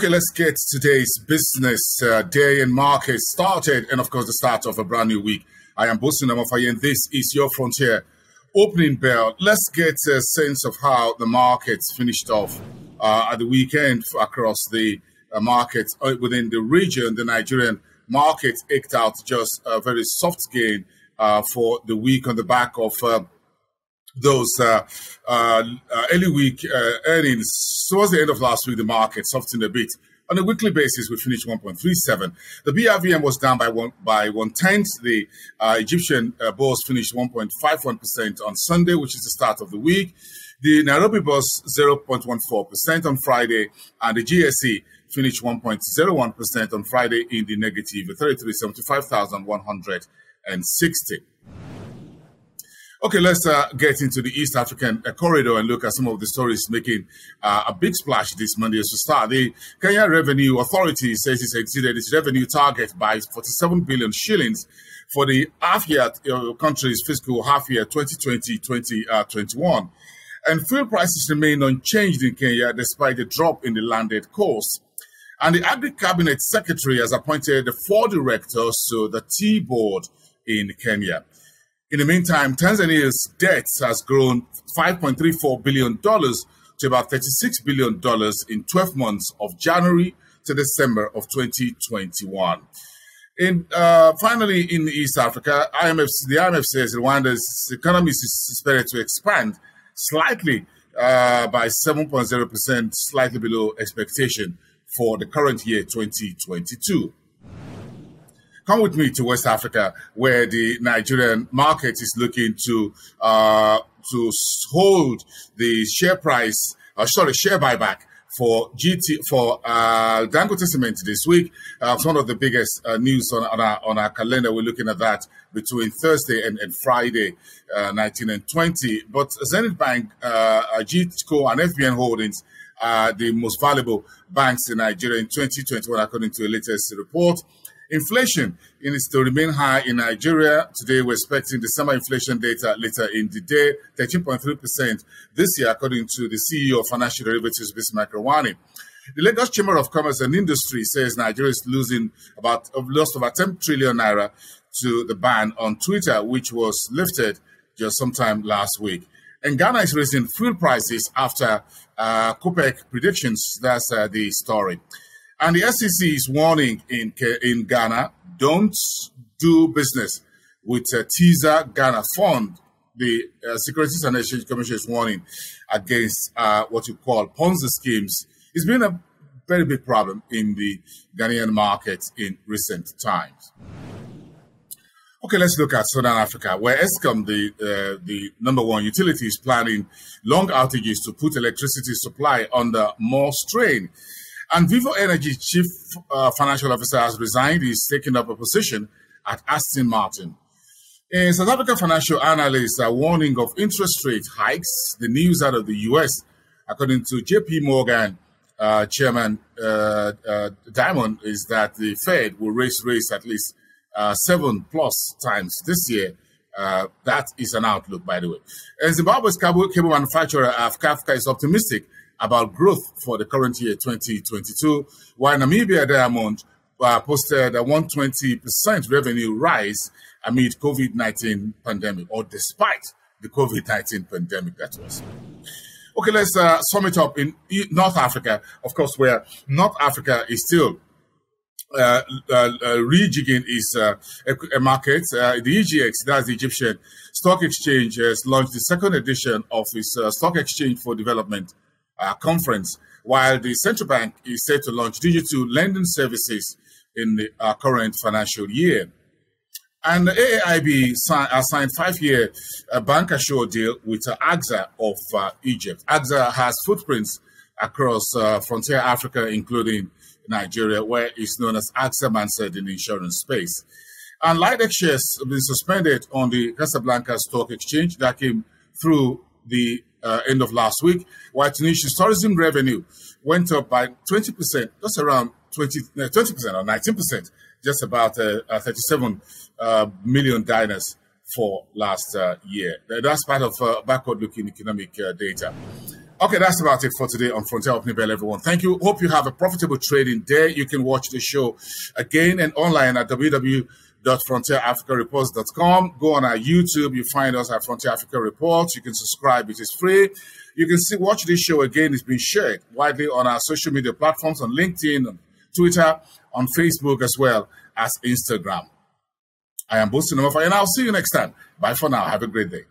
Okay, let's get today's business day in market started, and of course the start of a brand new week. I am Bosun Amofaye, and this is your Frontier opening bell. Let's get a sense of how the markets finished off at the weekend across the markets within the region. The Nigerian market eked out just a very soft gain for the week on the back of those early week earnings. Towards the end of last week, the market softened a bit. On a weekly basis, we finished 1.37. The BRVM was down by 1/10. The Egyptian bourse finished 1.51% on Sunday, which is the start of the week. The Nairobi bourse 0.14% on Friday, and the GSE finished 1.01% on Friday in the negative, 75,160. Okay, let's get into the East African corridor and look at some of the stories making a big splash this Monday as to start. The Kenya Revenue Authority says it's exceeded its revenue target by 47 billion shillings for the half-year country's fiscal half-year 2020-2021. And fuel prices remain unchanged in Kenya despite the drop in the landed cost. And the Agri-Cabinet Secretary has appointed the 4 directors to the Tea Board in Kenya. In the meantime, Tanzania's debt has grown $5.34 billion to about $36 billion in 12 months of January to December of 2021. Finally, in East Africa, the IMF says Rwanda's economy is expected to expand slightly by 7.0%, slightly below expectation for the current year, 2022. Come with me to West Africa, where the Nigerian market is looking to hold the share buyback for Dangote Cement this week. It's one of the biggest news on our calendar. We're looking at that between Thursday and Friday, 19 and 20. But Zenith Bank, GTCO, and FBN Holdings are the most valuable banks in Nigeria in 2021, according to a latest report. Inflation is to remain high in Nigeria. Today, we're expecting December inflation data later in the day, 13.3% this year, according to the CEO of Financial Derivatives, Bismarck Rawani. The Lagos Chamber of Commerce and Industry says Nigeria is lost over 10 trillion naira to the ban on Twitter, which was lifted just sometime last week. And Ghana is raising fuel prices after COPEC predictions. That's the story. And the SEC is warning in Ghana, don't do business with Teaser Ghana Fund. The Securities and Exchange Commission is warning against what you call Ponzi schemes. It's been a very big problem in the Ghanaian market in recent times. Okay, let's look at Southern Africa, where Eskom, the number one utility, is planning long outages to put electricity supply under more strain. And Vivo Energy Chief Financial Officer has resigned. He's taken up a position at Aston Martin. In South Africa, financial analysts are warning of interest rate hikes. The news out of the U.S., according to J.P. Morgan Chairman Diamond, is that the Fed will raise rates at least 7+ times this year. That is an outlook, by the way. And Zimbabwe's cable manufacturer Kafka is optimistic about growth for the current year, 2022, while Namibia Diamond posted a 120% revenue rise amid COVID-19 pandemic, or despite the COVID-19 pandemic, that was. Okay, let's sum it up in North Africa, of course, where North Africa is still rejigging its market. The EGX, that's the Egyptian Stock Exchange, has launched the second edition of its Stock Exchange for Development conference, while the central bank is set to launch digital lending services in the current financial year. And the AAIB signed 5-year bancassurance deal with AXA of Egypt. AXA has footprints across frontier Africa, including Nigeria, where it's known as AXA Mansard in the insurance space. And Lidex shares have been suspended on the Casablanca Stock Exchange. That came through the end of last week, while Tunisia's tourism revenue went up by 20%, just around 20% or 19%, just about 37 million for last year. That's part of backward-looking economic data. Okay, that's about it for today on Frontier Opening Bell, everyone. Thank you. Hope you have a profitable trading day. You can watch the show again and online at www.frontierafricareports.com. Go on our YouTube. You find us at Frontier Africa Reports. You can subscribe. It is free. You can watch this show again. It's been shared widely on our social media platforms, on LinkedIn, on Twitter, on Facebook, as well as Instagram. I am Boosting Omofa, and I'll see you next time. Bye for now. Have a great day.